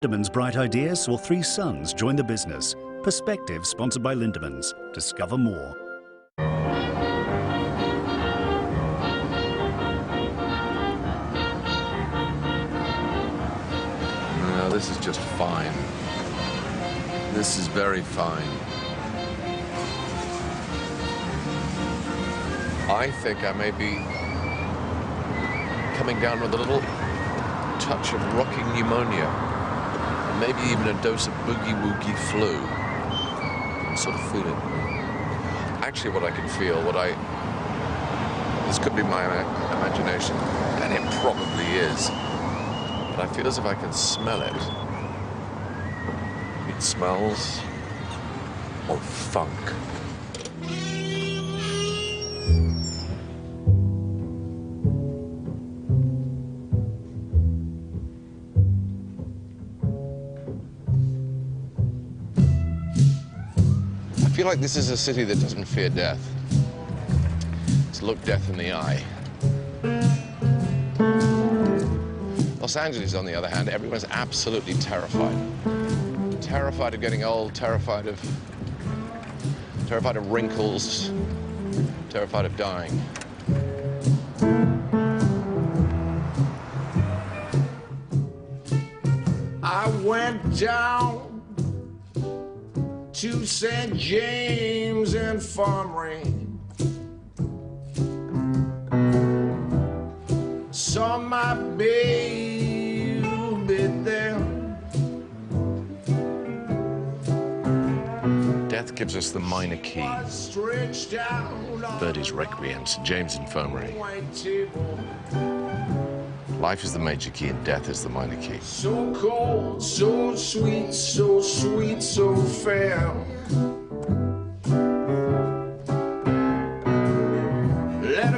Lindeman's Bright Ideas or Three Sons join the business. Perspective sponsored by Lindeman's. Discover more. No, this is just fine. This is very fine. I think I may be coming down with a little touch of rocking pneumonia, and maybe even a dose of boogie-woogie flu. I sort of feel it. Actually, what I can feel, this could be my imagination, and it probably is, but I feel as if I can smell it. It smells of funk. I feel like this is a city that doesn't fear death. It's looked death in the eye. Los Angeles, on the other hand, everyone's absolutely terrified. Terrified of getting old, terrified of wrinkles, terrified of dying. I went down to St. James Infirmary, saw my baby there. Death gives us the minor key. Birdie's Requiem, St. James Infirmary. Life is the major key and death is the minor key. So cold, so sweet, so fair. Let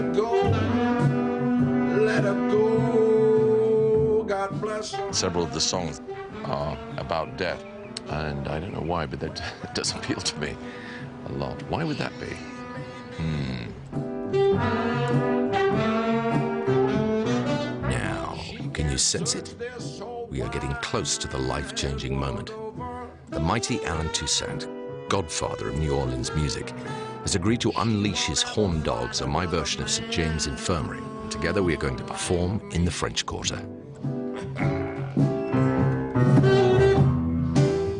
her go, God bless her. Several of the songs are about death, and I don't know why, but that does appeal to me a lot. Why would that be? Can you sense it? We are getting close to the life-changing moment. The mighty Alan Toussaint, godfather of New Orleans music, has agreed to unleash his horn dogs on my version of St. James Infirmary. Together we are going to perform in the French Quarter.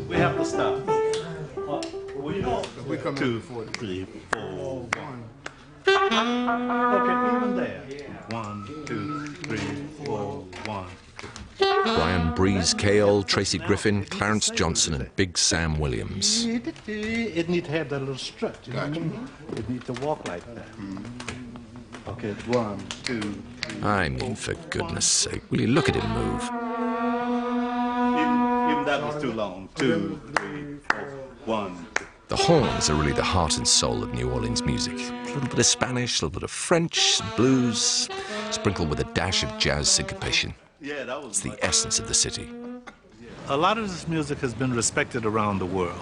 We have to stop. We come 2, 3, 4, 1. Okay, even there. 1, 2, 3, 4, 1. Brian Breeze Cale, Tracy Griffin, Clarence Johnson, and Big Sam Williams. It needs to have that little strut, you know what I mean? It needs to walk like that. Okay, 1, 2, 3. I mean, for goodness sake, will you look at him move? Even that was too long. 2, 3, 4, 1. The horns are really the heart and soul of New Orleans music. A little bit of Spanish, a little bit of French, blues, sprinkled with a dash of jazz syncopation. It's the essence of the city. A lot of this music has been respected around the world.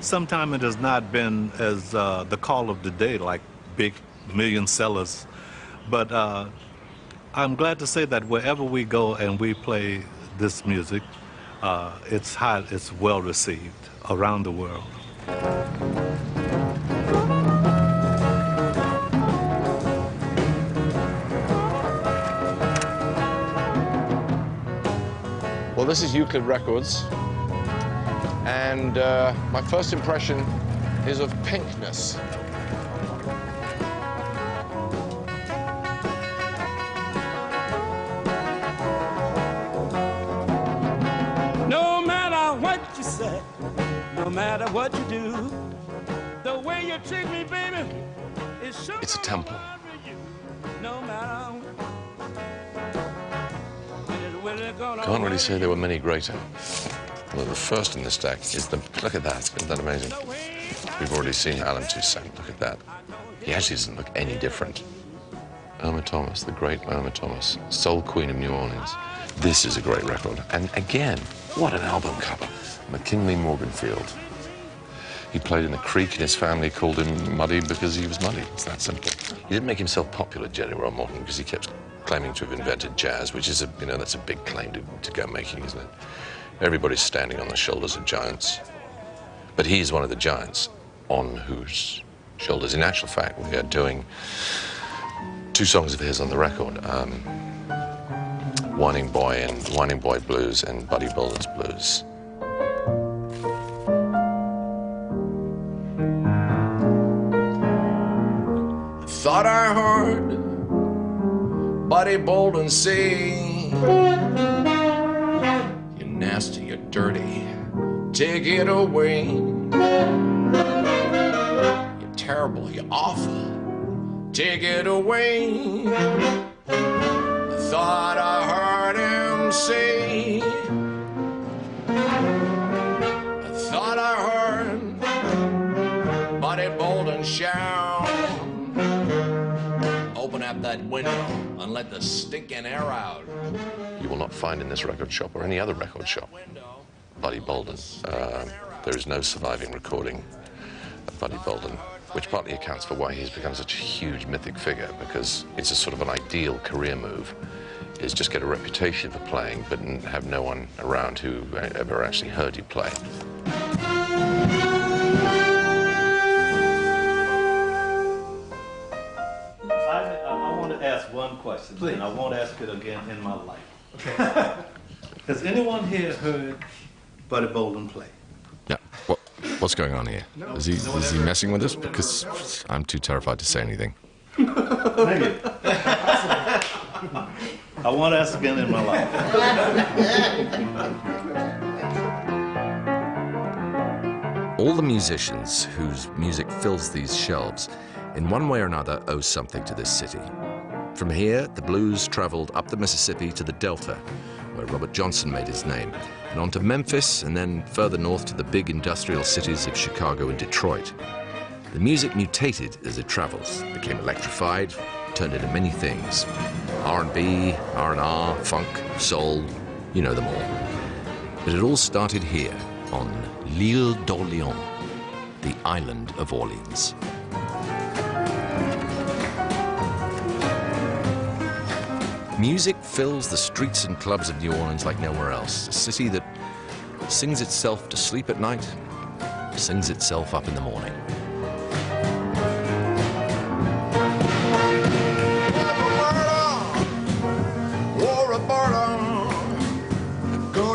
Sometimes it has not been as the call of the day, like big million sellers. But I'm glad to say that wherever we go and we play this music, it's well received around the world. Well, this is Euclid Records, and my first impression is of pinkness. No matter what you say, no matter what you do, the way you treat me, baby, It's a temple. No matter. Can't really say there were many greater. Well, the first in the stack is look at that, isn't that amazing? We've already seen Alan Toussaint, look at that. He actually doesn't look any different. Irma Thomas, the great Irma Thomas, Soul Queen of New Orleans. This is a great record. And again, what an album cover. McKinley Morganfield. He played in the Creek, and his family called him Muddy because he was muddy. It's that simple. He didn't make himself popular, Jerry Roll Morton, because he kept claiming to have invented jazz, which is that's a big claim to go making, isn't it? Everybody's standing on the shoulders of giants. But he's one of the giants on whose shoulders. In actual fact, we are doing 2 songs of his on the record. Whining Boy Blues and Buddy Bolden's Blues. Thought I heard Buddy Bolden say, "You're nasty, you're dirty, take it away. You're terrible, you're awful, take it away." I thought I heard him say, I thought I heard Buddy Bolden shout, "Open up that window and let the stinking air out." You will not find in this record shop or any other record shop Buddy Bolden. There is no surviving recording of Buddy Bolden, which partly accounts for why he's become such a huge mythic figure, because it's a sort of an ideal career move, is just get a reputation for playing but have no one around who ever actually heard you play. I want to ask one question, Please. and I won't ask it again in my life. Okay. Has anyone here heard Buddy Bolden play? Yeah. What's going on here? Is he messing with us? Because I'm too terrified to say anything. Maybe. I won't ask again in my life. All the musicians whose music fills these shelves, in one way or another, owe something to this city. From here, the blues traveled up the Mississippi to the Delta, where Robert Johnson made his name, and on to Memphis, and then further north to the big industrial cities of Chicago and Detroit. The music mutated as it travels, became electrified, turned into many things. R&B, R&R, funk, soul, you know them all. But it all started here, on l'Île d'Orléans, the island of Orleans. Music fills the streets and clubs of New Orleans like nowhere else. A city that sings itself to sleep at night, sings itself up in the morning.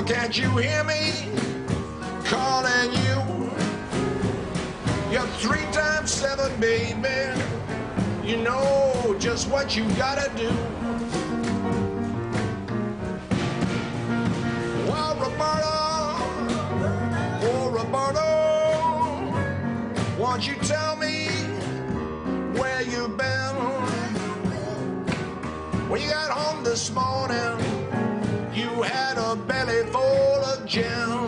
Can't you hear me calling you? You're 3 times 7, baby. You know just what you gotta do. Well, Roberta, oh Roberta, won't you tell me where you've been? When you got home this morning, you had a belly full of jam.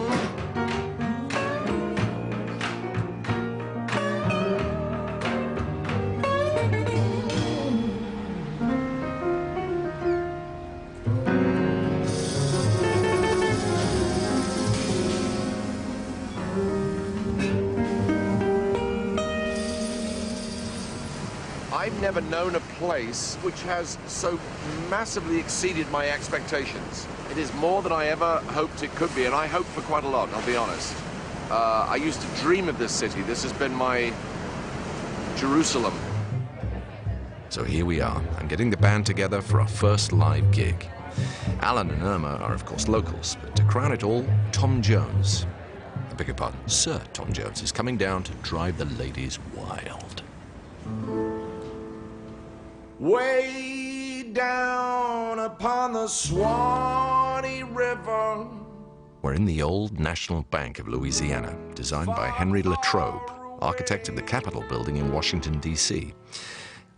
I've never known a place which has so massively exceeded my expectations. It is more than I ever hoped it could be, and I hoped for quite a lot, I'll be honest. I used to dream of this city. This has been my Jerusalem. So here we are. I'm getting the band together for our first live gig. Alan and Irma are, of course, locals, but to crown it all, Tom Jones, I beg your pardon, Sir Tom Jones, is coming down to drive the ladies wild. Way down upon the Swanee River. We're in the old National Bank of Louisiana, designed by Henry Latrobe, architect of the Capitol building in Washington, D.C.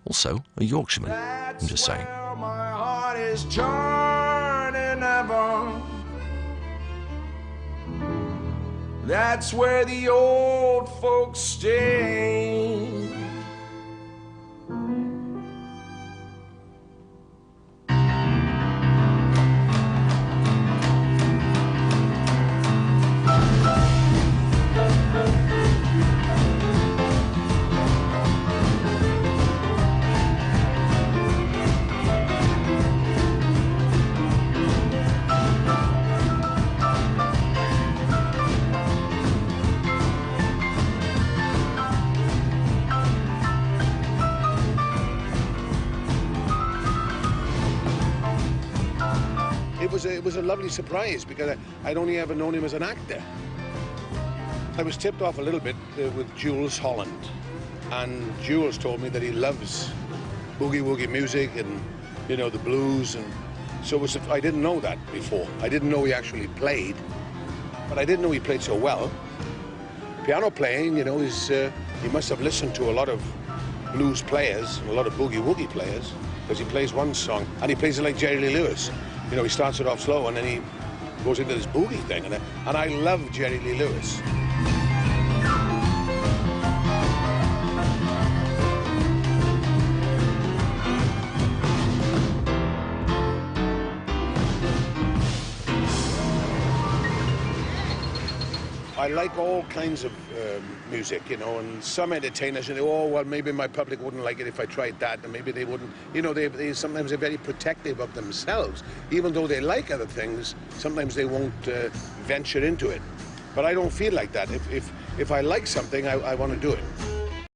Also, a Yorkshireman. I'm just saying. Where my heart is turning ever. That's where the old folks stay. it was a lovely surprise because I'd only ever known him as an actor. I was tipped off a little bit with Jules Holland, and Jules told me that he loves boogie-woogie music and, you know, the blues, and so I didn't know that before. I didn't know he actually played, but I didn't know he played so well. Piano playing, you know, he must have listened to a lot of blues players and a lot of boogie-woogie players, because he plays one song, and he plays it like Jerry Lee Lewis. You know, he starts it off slow, and then he goes into this boogie thing, and I love Jerry Lee Lewis. I like all kinds of music, you know, and some entertainers, you know, oh, well, maybe my public wouldn't like it if I tried that, and maybe they wouldn't. You know, sometimes they're very protective of themselves. Even though they like other things, sometimes they won't venture into it. But I don't feel like that. If I like something, I want to do it.